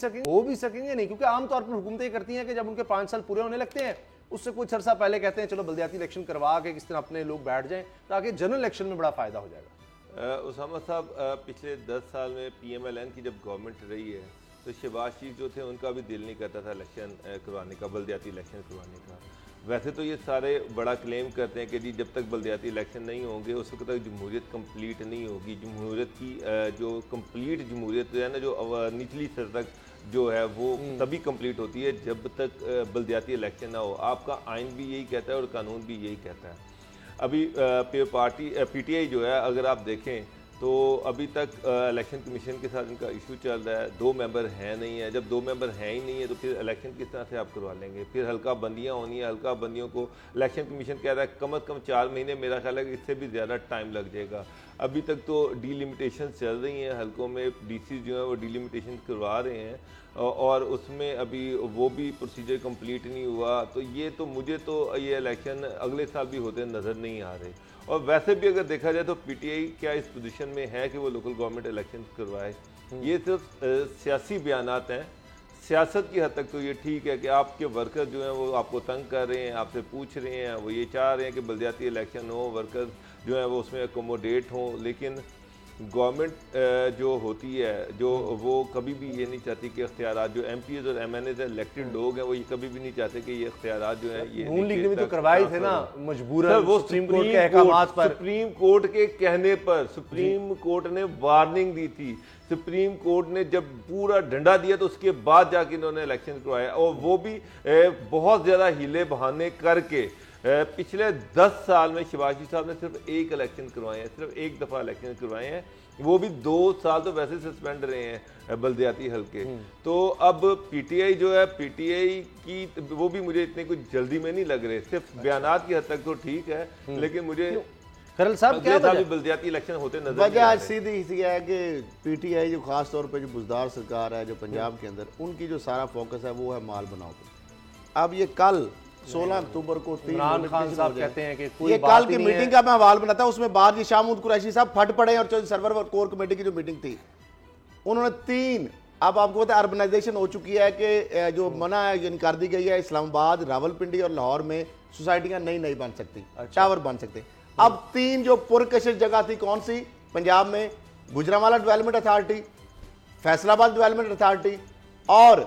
सकेंगे नहीं? क्योंकि आमतौर पर हुकूमतें ये करती हैं कि जब उनके 5 साल पूरे होने लगते हैं उससे कुछ अर्सा पहले कहते हैं चलो बल्दियाती इलेक्शन करवा के किस तरह अपने लोग बैठ जाएं ताकि जनरल इलेक्शन में बड़ा फायदा हो जाएगा। उसामा साहब, पिछले 10 साल में PMLN की जब गवर्नमेंट रही है तो शहबाज शरीफ जो थे उनका भी दिल नहीं करता था इलेक्शन करवाने का, बल्दियाती इलेक्शन करवाने का। वैसे तो ये सारे बड़ा क्लेम करते हैं कि जी जब तक बल्दियाती इलेक्शन नहीं होंगे उस वक्त तक जमहूरियत कंप्लीट नहीं होगी। जमहूरियत की जो कंप्लीट जमहूरियत है ना, जो निचली स्तर तक जो है वो तभी कंप्लीट होती है जब तक बल्दियाती इलेक्शन ना हो। आपका आइन भी यही कहता है और कानून भी यही कहता है। अभी PTI जो है, अगर आप देखें तो अभी तक इलेक्शन कमीशन के साथ इनका इशू चल रहा है। 2 मेंबर हैं नहीं है। जब 2 मेंबर हैं ही नहीं है तो फिर इलेक्शन किस तरह से आप करवा लेंगे? फिर हल्का बंदियाँ होनी है, हल्का बंदियों को इलेक्शन कमीशन कह रहा है कम अज़ कम 4 महीने, मेरा ख्याल है कि इससे भी ज़्यादा टाइम लग जाएगा। अभी तक तो डीलिमिटेशन चल रही हैं, हल्कों में DC जो है वो डीलिमिटेशन करवा रहे हैं और उसमें अभी वो भी प्रोसीजर कंप्लीट नहीं हुआ। तो ये तो मुझे तो ये इलेक्शन अगले साल भी होते नज़र नहीं आ रहे। और वैसे भी अगर देखा जाए तो PTI क्या इस पोजीशन में है कि वो लोकल गवर्नमेंट इलेक्शन करवाए? ये सिर्फ सियासी बयानात हैं। सियासत की हद तक तो ये ठीक है कि आपके वर्कर जो हैं वो आपको तंग कर रहे हैं, आपसे पूछ रहे हैं, वो ये चाह रहे हैं कि बल्दियाती इलेक्शन हो, वर्कर जो है वो उसमें अकोमोडेट हों। लेकिन गवर्नमेंट जो होती है जो वो कभी भी ये नहीं चाहती कि इख्तियारात जो MPs और MNAs इलेक्टेड लोग हैं वो ये कभी भी नहीं चाहते कि ये इख्तियारात जो है ये नून लीग ने भी तो करवाए थे ना मजबूरन, वो सुप्रीम कोर्ट के अहकामात पर, सुप्रीम कोर्ट के कहने पर सुप्रीम कोर्ट ने वार्निंग दी थी। सुप्रीम कोर्ट ने जब पूरा डंडा दिया तो उसके बाद जाके इन्होंने इलेक्शन करवाया और वो भी बहुत ज्यादा हीले बहाने करके पिछले 10 साल में शहबाज शरीफ साहब ने सिर्फ एक इलेक्शन करवाए हैं, सिर्फ एक दफ़ा इलेक्शन करवाए हैं, वो भी 2 साल तो वैसे सस्पेंड रहे हैं बल्दियाती हल्के। तो अब पीटीआई जो है, पीटीआई की वो भी मुझे इतनी कुछ जल्दी में नहीं लग रहे, सिर्फ बयानात की हद तक तो ठीक है, लेकिन मुझे खरल साहब क्या वजह? बल्दियाती इलेक्शन होते नजर वजह आज सीधी सी है कि पीटीआई जो खास तौर पे जो बुजदार सरकार है जो पंजाब के अंदर, उनकी जो सारा फोकस है वो है माल बनाओ पे। अब ये कल 16 अक्टूबर को इमरान खान साहब कहते हैं कि कोई ये कल की मीटिंग का मैं हवाल बनाता हूं, उसमें बाद ये शाहमूद कुरैशी साहब फट पड़े और चौधरी सरवर और कोर कमेटी की जो मीटिंग थी उन्होंने 3, अब आपको पता है अर्बनाइजेशन हो चुकी है कि जो मना है यानी कर दी गई है, इस्लामाबाद, रावलपिंडी और लाहौर में सोसाइटियां नई बन सकती, टावर बन सकते। अब 3 जो पुरकशिश जगह थी कौन सी पंजाब में, Gujranwala development authority, Faisalabad development authority और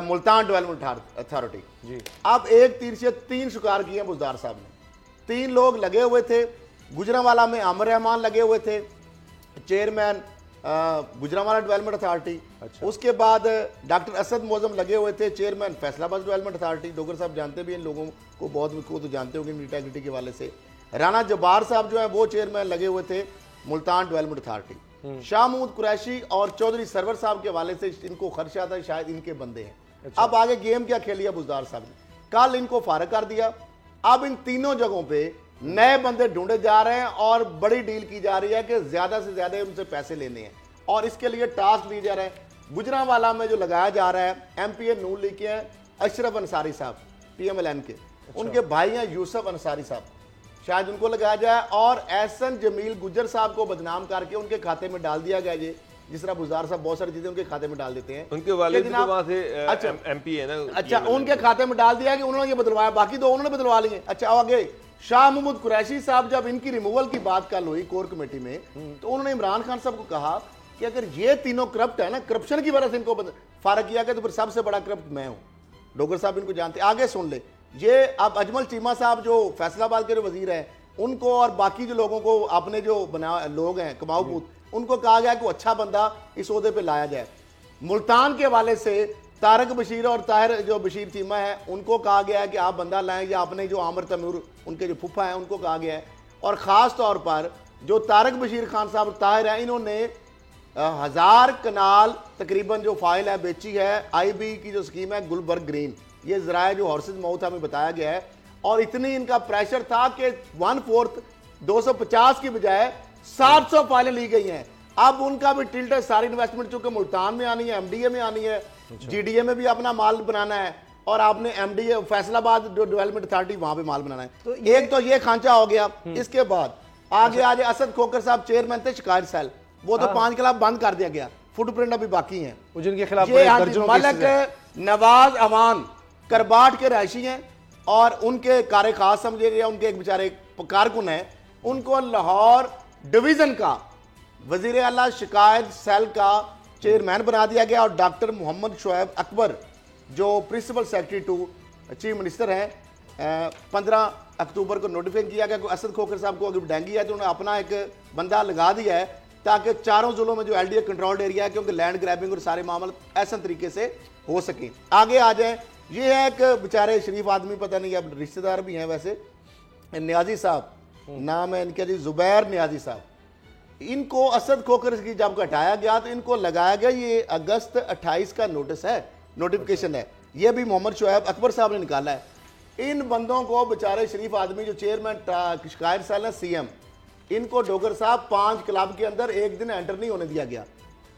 मुल्तान डेवलपमेंट अथॉरिटी जी। अब एक तीर से 3 शिकार किए बुजदार साहब ने। 3 लोग लगे हुए थे, गुजरांवाला में आमिर रहमान लगे हुए थे चेयरमैन गुजरांवाला डेवलपमेंट अथॉरिटी। अच्छा। उसके बाद डॉक्टर असद मोजम लगे हुए थे chairman Faisalabad development authority. Dogar साहब जानते भी इन लोगों को, बहुत को तो जानते होंगे इंटीग्रिटी के वाले से। राना जब्बार साहब जो है वो चेयरमैन लगे हुए थे मुल्तान डेवलपमेंट अथॉरिटी। शाहमूद कुरैशी और चौधरी सरवर साहब के वाले से इनको खर्चा था, शायद इनके बंदे हैं। अच्छा। अब आगे गेम क्या खेलिया बुजदार साहब ने, कल इनको फारग कर दिया। अब इन तीनों जगहों पे नए बंदे ढूंढे जा रहे हैं और बड़ी डील की जा रही है कि ज्यादा से ज्यादा उनसे पैसे लेने हैं और इसके लिए टास्क दिए जा रहे हैं। गुजरांवाला में जो लगाया जा रहा है एमपीए नून लीग के हैं अशरफ अंसारी साहब पीएमएलएन के। अच्छा। उनके भाई हैं यूसुफ अंसारी साहब, शायद उनको लगाया जाए और एहसन जमील गुज्जर साहब को बदनाम करके उनके खाते में डाल दिया गया। ये जिस तरह बुजदार साहब बहुत सारी चीजें उनके खाते में डाल देते हैं, उनके वाले तो वहां से अच्छा एमपी है ना। अच्छा, उनके खाते में डाल दिया कि उन्होंने ये बदलवाया, बाकी तो उन्होंने बदलवा लिए। अच्छा, आगे शाह महमूद कुरैशी साहब जब इनकी रिमूवल की बात कल हुई कोर कमेटी में, तो उन्होंने इमरान खान साहब को कहा कि अगर ये तीनों करप्ट है ना, करप्शन की वजह से इनको फारग किया गया, तो फिर सबसे बड़ा करप्ट मैं हूं। डोगर साहब इनको जानते, आगे सुन ले। ये अब अजमल चीमा साहब जो फैसलाबाद के वजीर हैं, उनको और बाकी जो लोगों को अपने जो बना लोग हैं कमाऊ पूत, उनको कहा गया कि अच्छा बंदा इस ओहदे पे लाया जाए। मुल्तान के वाले से तारक बशीर और ताहिर जो बशीर चीमा है उनको कहा गया है कि आप बंदा लाएं, या अपने जो आमिर तैमूर उनके जो फुफा हैं उनको कहा गया है। और ख़ास तौर पर जो तारक बशीर खान साहब ताहिर हैं, इन्होंने 1000 कनाल तकरीबन जो फाइल है बेची है। आईबी की जो स्कीम है गुलबर्ग ग्रीन, ये ज़राए जो हॉर्सेज माउथ हमें बताया गया है। और इतनी इनका प्रेशर था कि 1/4 250 की बजाय 700 फाइलें ली गई हैं। अब उनका भी टिल्ट है, सारी इन्वेस्टमेंट चूंकि मुल्तान में आनी है, एमडीए में आनी है। अच्छा। जीडीए में भी अपना माल बनाना है और आपने एमडीए फैसलाबाद जो डेवलपमेंट अथॉरिटी वहां पे माल बनाना है। तो एक तो ये खांचा हो गया। इसके बाद आगे आज असद खोकर साहब चेयरमैन थे शिकायत सेल, वो तो 5 खिलाफ बंद कर दिया गया, फुटप्रिंट अभी बाकी हैं जिनके खिलाफ। मलक नवाज अवान करबाट के रहायशी हैं और उनके कार्य खास समझे गए, उनके एक बेचारे कारकुन है, उनको लाहौर डिवीजन का वजीर आला शिकायत सेल का चेयरमैन बना दिया गया। और डॉक्टर मोहम्मद शुएब अकबर जो principal secretary to chief minister हैं, 15 अक्टूबर को नोटिफाई किया गया कि असद खोकर साहब को अगर डेंगी है तो उन्होंने अपना एक बंदा लगा दिया है ताकि चारों जिलों में जो एलडीए कंट्रोल्ड एरिया है, क्योंकि लैंड ग्रैबिंग और सारे मामले ऐसा तरीके से हो सके। आगे आ जाए, ये है एक बेचारे शरीफ आदमी, पता नहीं अब रिश्तेदार भी हैं वैसे, नियाजी साहब नाम है इनका जी, जुबैर नियाजी साहब। इनको असद खोकर की जब हटाया गया तो इनको लगाया गया, ये अगस्त 28 का नोटिस है, नोटिफिकेशन है, ये भी मोहम्मद शुएब अकबर साहब ने निकाला है। इन बंदों को बेचारे शरीफ आदमी जो चेयरमैन शिकायत सेल है सीएम, इनको डोगर साहब 5 क्लब के अंदर एक दिन एंटर नहीं होने दिया गया।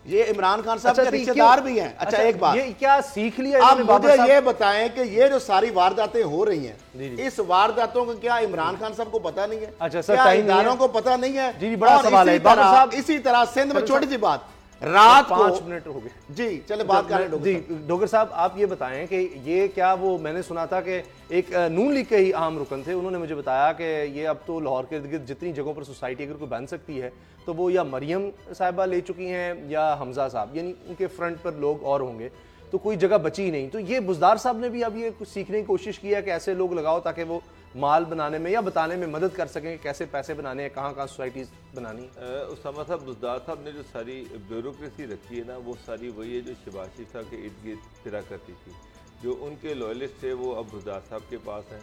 ये इमरान खान साहब के रिश्तेदार भी हैं। अच्छा, एक बात ये क्या सीख लिया? आप मुझे ये बताएं कि ये जो सारी वारदातें हो रही हैं, इस वारदातों का क्या इमरान खान साहब को पता नहीं है? अच्छा सर, क्या इदारों को पता नहीं है? जी, बड़ा सवाल है। इसी तरह सिंध में छोटी सी बात, रात को 5 मिनट हो गए जी, चले बात करें जी। डोगर साहब आप ये बताएं कि ये क्या, वो मैंने सुना था कि एक नून लीग के ही आम रुकन थे, उन्होंने मुझे बताया कि ये अब तो लाहौर के इर्द गिर्द जितनी जगहों पर सोसाइटी अगर कोई बन सकती है तो वो या मरियम साहिबा ले चुकी हैं या हमजा साहब, यानी उनके फ्रंट पर लोग और होंगे, तो कोई जगह बची नहीं। तो ये बुजदार साहब ने भी अब ये कुछ सीखने की कोशिश की है कि ऐसे लोग लगाओ ताकि वो माल बनाने में या बताने में मदद कर सकें कैसे पैसे बनाने हैं, कहाँ कहाँ सोसाइटीज बनानी। उसामा साहब, बुजदार साहब ने जो सारी ब्यूरोक्रेसी रखी है ना, वो सारी वही है जो शहबाज शरीफ साहब के इर्द गिर्द फिरा करती थी। जो उनके लॉयलिस्ट थे वो अब बुजदार साहब के पास हैं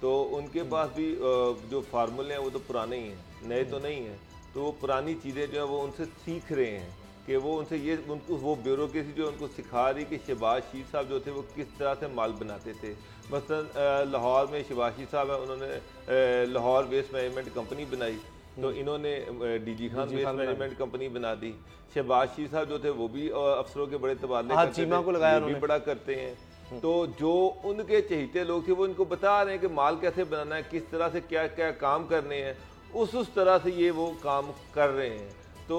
तो उनके पास भी जो फार्मूले हैं वो तो पुराने ही हैं, नए तो नहीं हैं। तो वो पुरानी चीज़ें जो है वो उनसे सीख रहे हैं कि वो उनसे ये उनको वो ब्यूरोक्रेसी जो उनको सिखा रही कि शहबाज शीर साहब जो थे वो किस तरह से माल बनाते थे। मसलन लाहौर में शहबाज शीर साहब है, उन्होंने लाहौर वेस्ट मैनेजमेंट कंपनी बनाई, तो इन्होंने DG Khan waste management company बना दी। शहबाज शीर साहब जो थे वो भी अफसरों के बड़े तबादले करते थे, वो भी बड़ा करते हैं। तो जो उनके चहेते लोग थे वो इनको बता रहे हैं कि माल कैसे बनाना है, किस तरह से क्या क्या काम करने हैं, उस तरह से ये वो काम कर रहे हैं। तो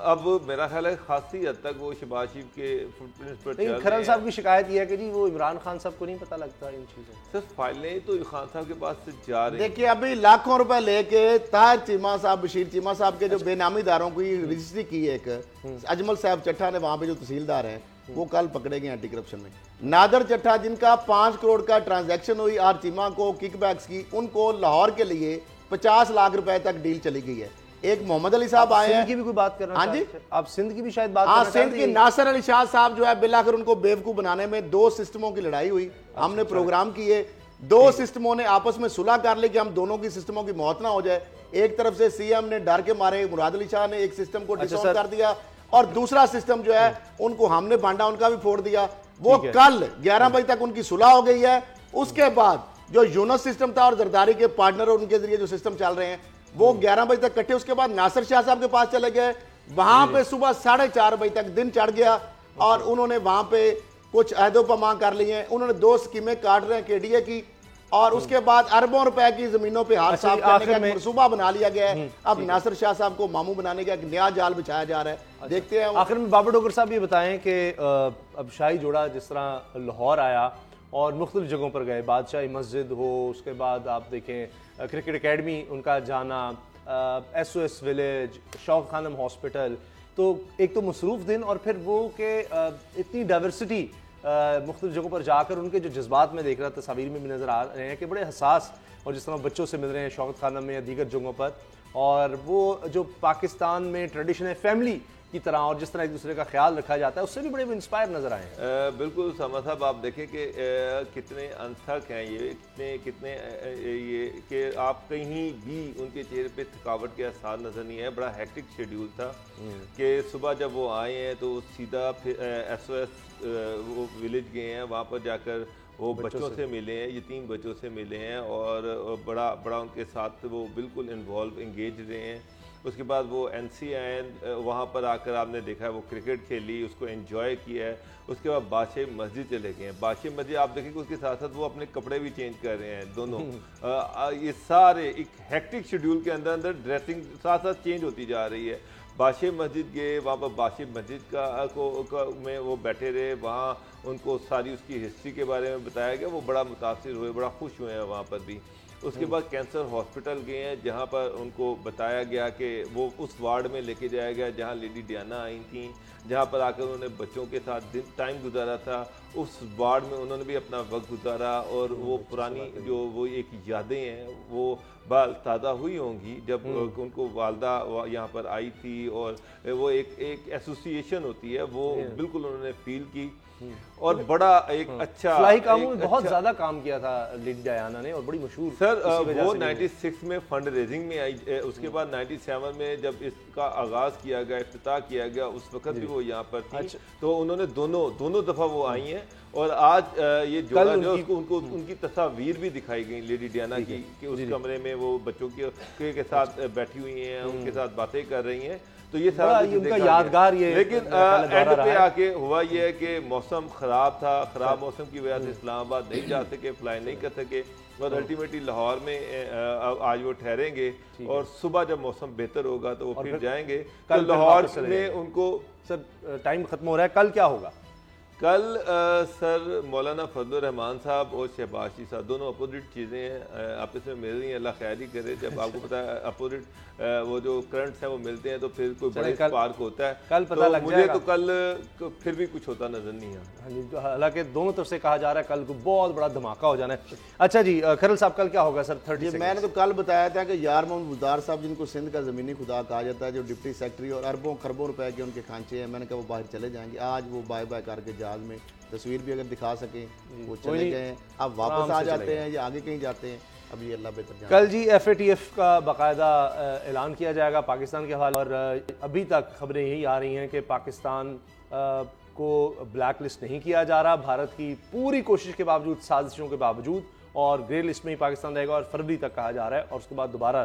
अब मेरा ख्याल है खासी हद तक वो शहबाज शरीफ के फुटप्रिंट्स पर लेकिन खरल साहब की शिकायत यह है कि जी वो इमरान खान साहब को नहीं पता लगता इन चीज़ों। सर फाइलें तो खान साहब के पास से जा रही हैं। देखिए अभी लाखों रुपए लेके ताहिर चीमा साहब, बशीर चीमा साहब के जो बेनामीदारों की रजिस्ट्री की है, एक अजमल साहब चट्टा ने वहां पे जो तहसीलदार हैं वो कल पकड़े गए एंटी करप्शन में। नादर चट्टा जिनका 5 करोड़ का ट्रांजैक्शन हुई आर चीमा को किकबैक्स की, उनको लाहौर के लिए 50 लाख रुपए तक डील चली गई है। एक मोहम्मद अली साहब आए हैं, की भी कोई बात करना, हाँ जी, आप सिंध की भी शायद बात हाँ, करना सिंध की नासिर अली शाह साहब जो है बिलाखिर उनको बेवकूफ बनाने में 2 सिस्टमों की लड़ाई हुई। हमने प्रोग्राम किए, 2 सिस्टमों ने आपस में सुलह कर ली कि हम दोनों की सिस्टमों की मौत ना हो जाए। एक तरफ से सीएम ने डर के मारे मुराद अली शाह ने एक सिस्टम को डिसऑन कर दिया, और दूसरा सिस्टम जो है उनको हमने बांटा, उनका भी फोड़ दिया। वो कल 11 बजे तक उनकी सुलह हो गई है। उसके बाद जो यूनस सिस्टम था और जरदारी के पार्टनर और उनके जरिए जो सिस्टम चल रहे हैं वो 11 बजे तक इकट्ठे, उसके बाद नासिर शाह साहब के पास चले गए। वहां पे सुबह 4:30 बजे तक दिन चढ़ गया और उन्होंने वहां पे कुछ अहदोपमा कर लिए हैं। उन्होंने 2 स्कीमें काट रहे हैं केडीए की, और उसके बाद अरबों रुपए की जमीनों पे हाथ साफ करने का मनसूबा बना लिया गया है। अब नासिर शाह साहब को मामू बनाने का एक नया जाल बिछाया जा रहा है। देखते हैं। आखिर में बाबर डोगर साहब ये बताएं कि अब शाही जोड़ा जिस तरह लाहौर आया और मुख्तलिफ जगहों पर गए, बादशाही मस्जिद हो, उसके बाद आप देखें क्रिकेट एकेडमी उनका जाना, SOS विलेज, शौक खानम हॉस्पिटल, तो एक तो मसरूफ दिन और फिर वो कि इतनी डाइवर्सिटी मुख्तलिफ जगहों पर जाकर उनके जो जज्बात में देख रहा, तस्वीर में भी नज़र आ रहे हैं कि बड़े हसास, और जिस तरह बच्चों से मिल रहे हैं शौकत खानम में या दीगर जगहों पर, और वो जो पाकिस्तान में ट्रेडिशन है फैमिली की तरह और जिस तरह एक दूसरे का ख्याल रखा जाता है, उससे भी बड़े इंस्पायर नजर आए हैं। बिल्कुल समा साहब, आप देखें कि कितने अनथक हैं ये, कितने ये कि आप कहीं भी उनके चेहरे पे थकावट के आसार नजर नहीं है। बड़ा हेक्टिक शेड्यूल था कि सुबह जब वो आए हैं तो सीधा फिर SOS वो विलेज गए हैं, वहाँ पर जाकर वो बच्चों से मिले हैं, यतीम बच्चों से मिले हैं, और बड़ा उनके साथ वो बिल्कुल इन्वॉल्व इंगेज रहे हैं। उसके बाद वो NCN वहाँ पर आकर आपने देखा है वो क्रिकेट खेली, उसको एंजॉय किया है। उसके बाद बादशाही मस्जिद चले गए हैं। बादशाही मस्जिद आप देखें कि उसके साथ साथ वो अपने कपड़े भी चेंज कर रहे हैं दोनों। ये सारे एक हेक्टिक शेड्यूल के अंदर अंदर ड्रेसिंग साथ साथ चेंज होती जा रही है। बादशाही मस्जिद गए, वहाँ पर बादशाही मस्जिद में वो बैठे रहे, वहाँ उनको सारी उसकी हिस्ट्री के बारे में बताया गया, वो बड़ा मुतासिर हुए, बड़ा खुश हुए हैं वहाँ पर भी। उसके बाद कैंसर हॉस्पिटल गए हैं जहाँ पर उनको बताया गया कि वो उस वार्ड में लेके जाया गया जहाँ लेडी डियाना आई थी, जहाँ पर आकर उन्होंने बच्चों के साथ टाइम गुजारा था। उस वार्ड में उन्होंने भी अपना वक्त गुजारा, और वो पुरानी जो वो एक यादें हैं वो बाल ताज़ा हुई होंगी जब उनको वालदा यहाँ पर आई थी, और वो एक एसोसिएशन होती है वो बिल्कुल उन्होंने फील की। और बड़ा एक अच्छा फ्लाई कामों में बहुत ज्यादा काम किया था लेडी डायना ने, और बड़ी मशहूर सर वो 96 में फंड रेजिंग में आई। उसके बाद 97 में जब इसका आगाज किया गया, इफ्तिताह किया गया, उस वक्त भी वो यहाँ पर थी। तो उन्होंने दोनों दफा वो आई हैं, और आज ये जोड़ा जो उनको उनकी तस्वीर भी दिखाई गई लेडी डियाना की कि उस कमरे में वो बच्चों के साथ बैठी हुई हैं, उनके साथ बातें कर रही हैं। तो ये सारा उनका यादगार ये, लेकिन एंड पे आके हुआ ये है कि मौसम खराब था, खराब मौसम की वजह से इस्लामाबाद नहीं जा सके, फ्लाई नहीं कर सके, और अल्टीमेटली लाहौर में आज वो ठहरेंगे, और सुबह जब मौसम बेहतर होगा तो वो फिर जाएंगे। कल लाहौर में उनको सर टाइम खत्म हो रहा है, कल क्या होगा? कल सर मौलाना फजलुर रहमान साहब और शहबाज शीर साहब दोनों अपोजिट चीज़ें हैं, आपस में मिल रही हैं। अल्लाह खैर ही करे। जब आपको पता है अपोजिट वो जो करंट्स हैं वो मिलते हैं तो फिर कोई बड़ा स्पार्क होता है। कल पता लग मुझे तो कल फिर भी कुछ होता नजर नहीं आया। हालांकि दोनों तरफ से कहा जा रहा है कल को बहुत बड़ा धमाका हो जाना है। अच्छा जी खरल साहब, कल क्या होगा सर? 30 मैंने तो कल बताया था कि यार मोहम्मद बुज़दार साहब जिनको सिंध का ज़मीनी खुदा कहा जाता है, जो डिप्टी सेक्रेटरी और अरबों खरबों रुपए के उनके खांचे हैं, मैंने कहा वो बाहर चले जाएंगे। आज वो बाय बाय करके जहाज़ में, तस्वीर भी अगर दिखा सकें। वो कोई चले नहीं, गए हैं, अब वापस आराम आ से चले जाते गए। हैं या आगे कहीं जाते हैं, अब ये अल्लाह बेहतर जानता कल जी FATF का बाकायदा ऐलान किया जाएगा पाकिस्तान के हवाले, और अभी तक खबरें यही आ रही हैं कि पाकिस्तान को ब्लैक लिस्ट नहीं किया जा रहा, भारत की पूरी कोशिश के बावजूद, साजिशों के बावजूद, और ग्रे लिस्ट में ही पाकिस्तान रहेगा, और फरवरी तक कहा जा रहा है, और उसके बाद दोबारा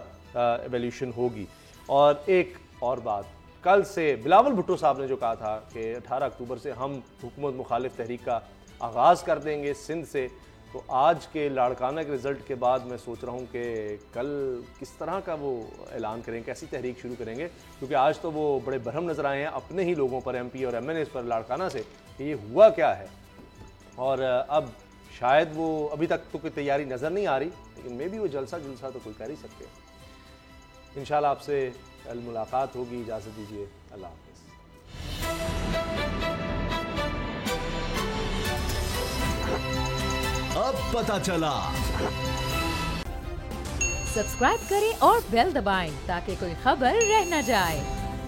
एवोल्यूशन होगी। और एक और बात, कल से बिलावल भुट्टो साहब ने जो कहा था कि 18 अक्टूबर से हम हुकूमत मुखालिफ तहरीक का आगाज़ कर देंगे सिंध से, तो आज के लाड़काना के रिज़ल्ट के बाद मैं सोच रहा हूँ कि कल किस तरह का वो ऐलान करेंगे, कैसी तहरीक शुरू करेंगे, क्योंकि आज तो वो बड़े बरहम नज़र आए हैं अपने ही लोगों पर, MP और MNAs पर लाड़काना से, कि ये हुआ क्या है। और अब शायद वो अभी तक तो कोई तैयारी नज़र नहीं आ रही, लेकिन मे भी वो जलसा जुलसा तो कोई कर ही सकते हैं। इंशाल्लाह आपसे कल मुलाकात होगी, इजाज़त दीजिए, अल्लाह हाफ़िज़। अब पता चला। सब्सक्राइब करें और बेल दबाएं ताकि कोई खबर रह न जाए।